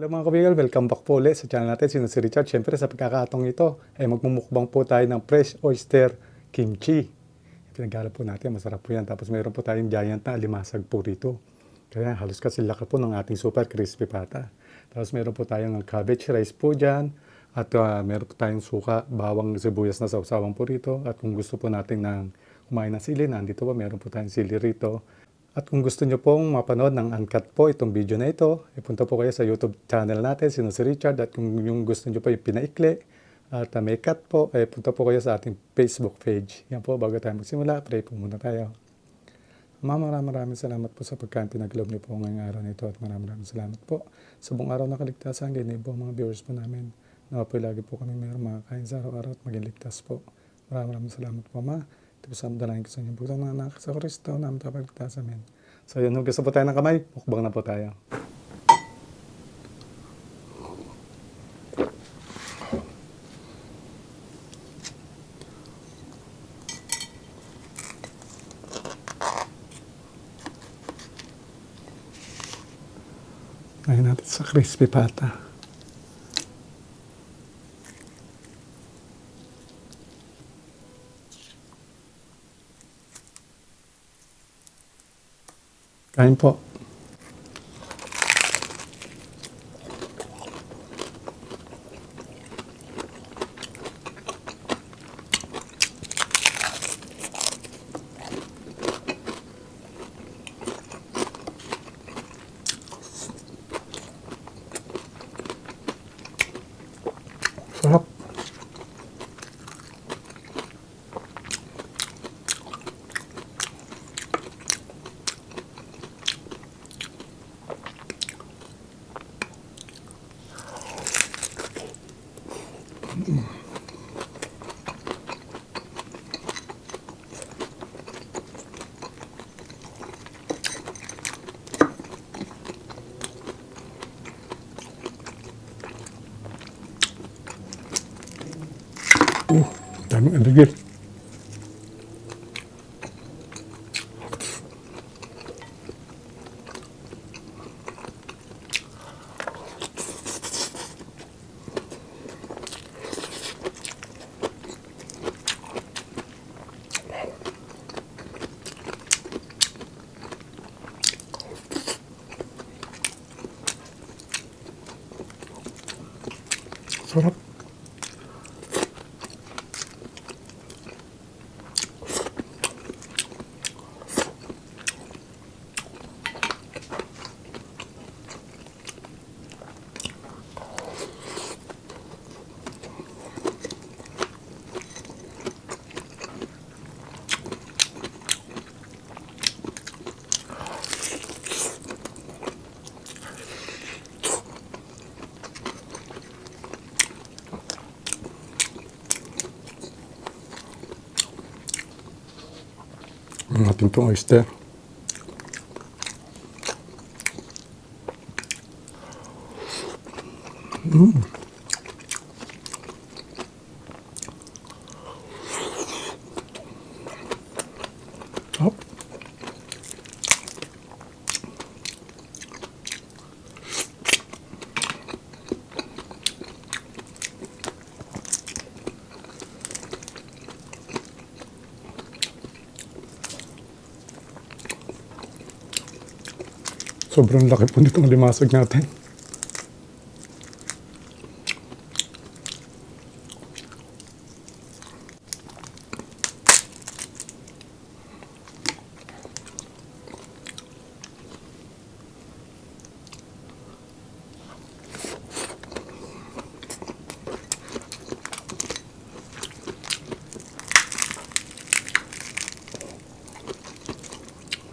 Hello mga kabigal, welcome back po ulit sa channel natin. Sino si Richard. Siyempre sa pagkakataong ito ay magmumukbang po tayo ng fresh oyster kimchi. Pinaghalap po natin, masarap po yan. Tapos mayroon po tayong giant na alimasag po rito. Kaya halos kasi laki po ng ating super crispy pata. Tapos mayroon po tayong cabbage rice po dyan. At mayroon po tayong suka, bawang, sibuyas na sausawan po rito. At kung gusto po natin ng kumain ng sili, nandito po mayroon po tayong sili rito. At kung gusto nyo pong mapanood ng uncut po itong video na ito, ipunta po kayo sa YouTube channel natin, Sino si Richard. At kung yung gusto nyo po yung pinaikli at may cut po, punta po kayo sa ating Facebook page. Yan po, bago tayo magsimula, pray po muna tayo. Maraming salamat po sa pagkain pinaglob niyo po ngayong araw na ito. At maraming salamat po sa buong araw na kaligtasan. Ganyan po mga viewers po namin. Nawa po lagi po kami mayroong makakain sa araw-araw at maging ligtas po. Maraming salamat po, Ma. Ito po sa amdalahin ko sa inyo. Buksan mga anak sa Kristo na matapagligtas amin. So yun, hugas po tayo ng kamay. Mukbang na po tayo. Ngayon natin sa crispy pata. Kain po. Sarap. Daming aligid. Sarap. Ang ating pong oyster. Sarap. Sobrang laki po nitong limasag natin.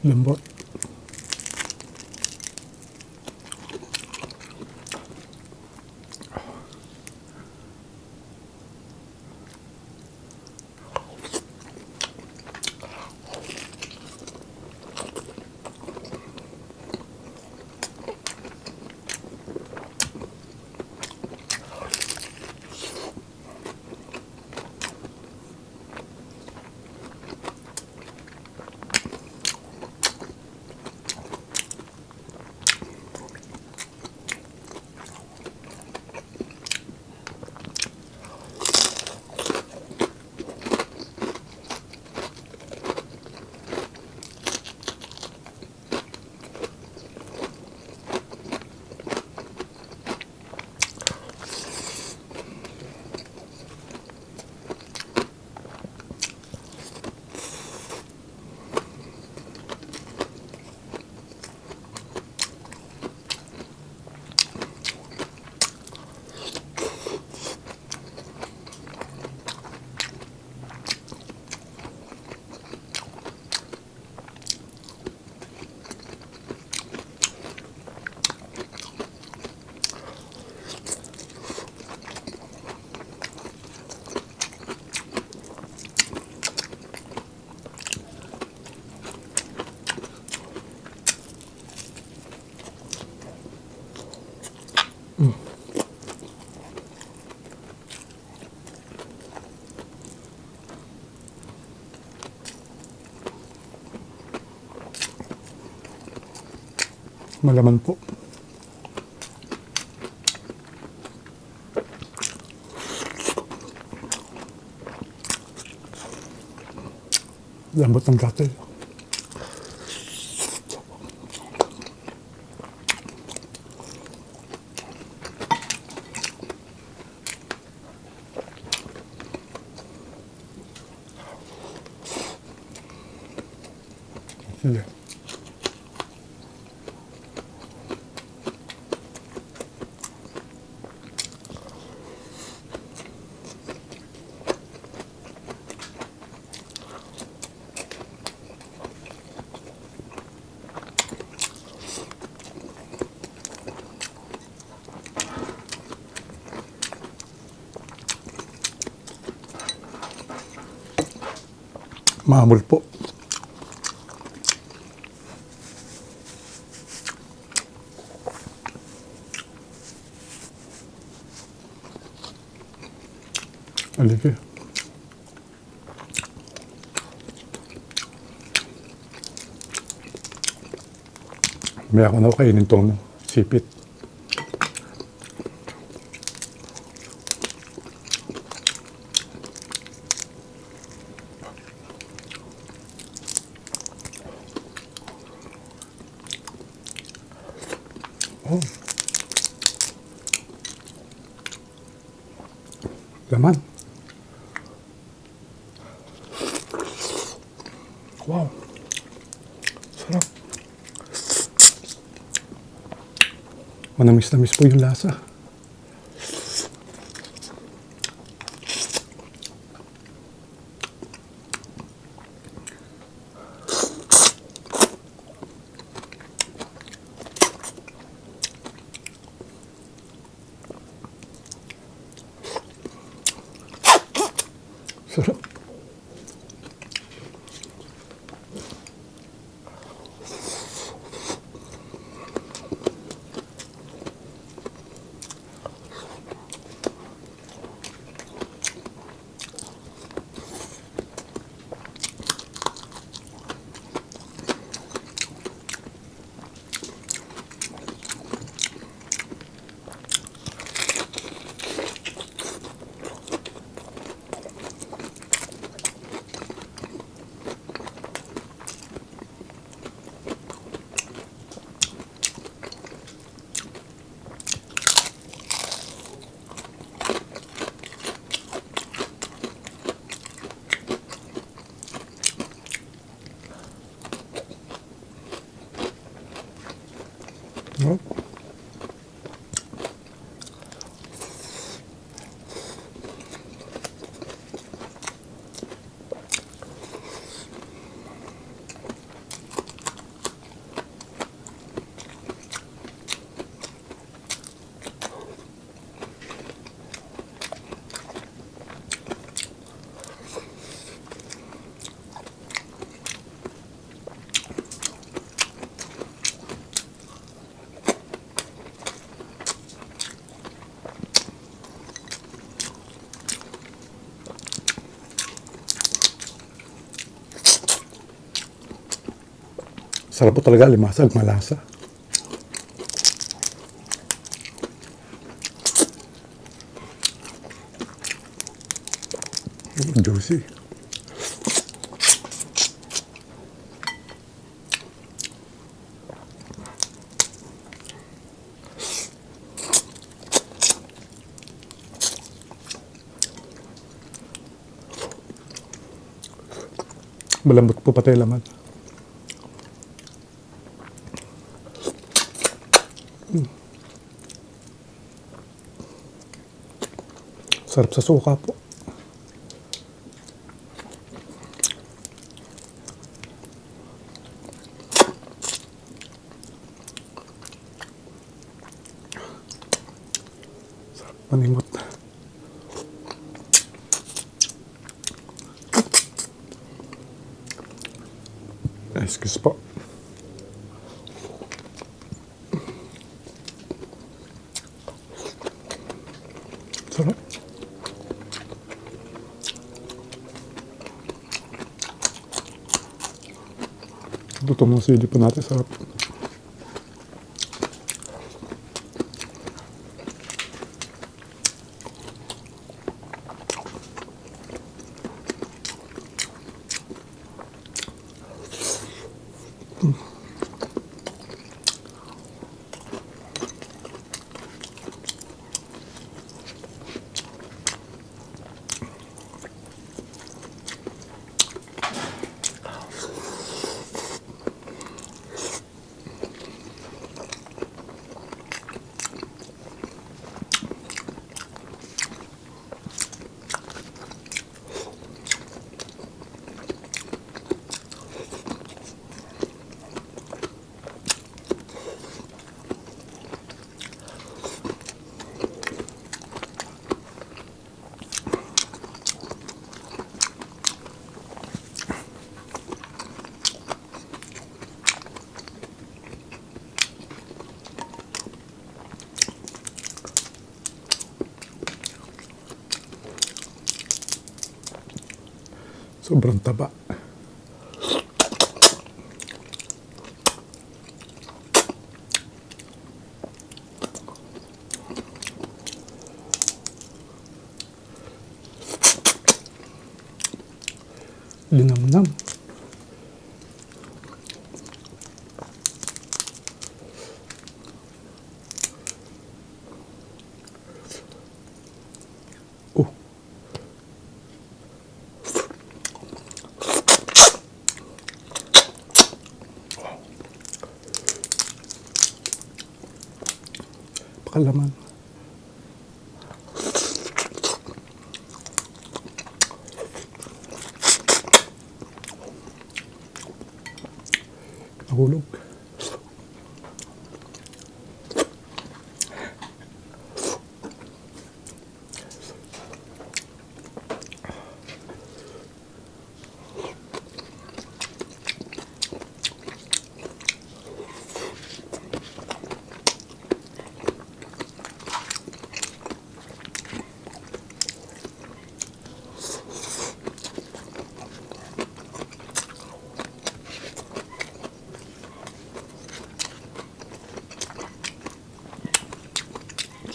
Lambot. Malaman po. Lambot ng gatel. Sige. Maamol po. Aligi. May ako na kainin tong sipit. Oh. Laman. Wow. Sarap. Manamis-namis po yung lasa. Sarap. Oh. Sarap po talaga, limasag, malasa. Juicy. Malambot po pati laman. Sarap sa suka po. Sarap manimot. Excuse po. Sarap. Luto ng sili po natin, sarap. Sobrang taba. Linamnam. Oh. Pakalaman. Nahulog.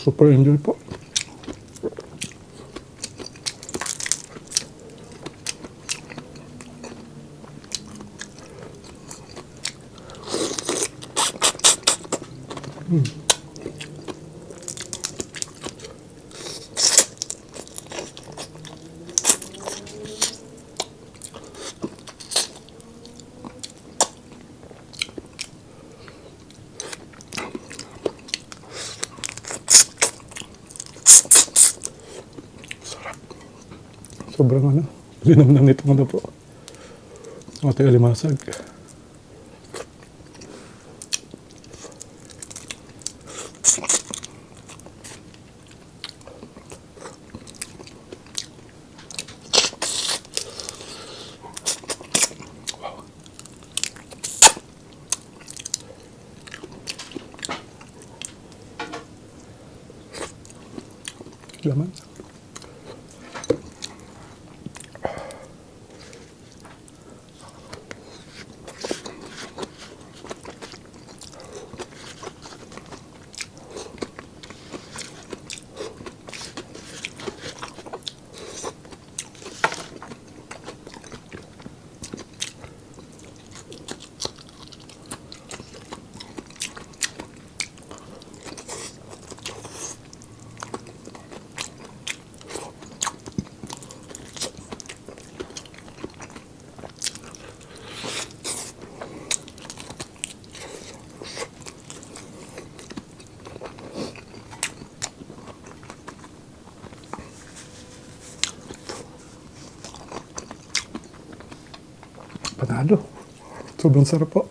Super enjoy po. Sobrang linamnam nitong po. Ating alimasag. Laman. Panalo. Sobrang sarap po.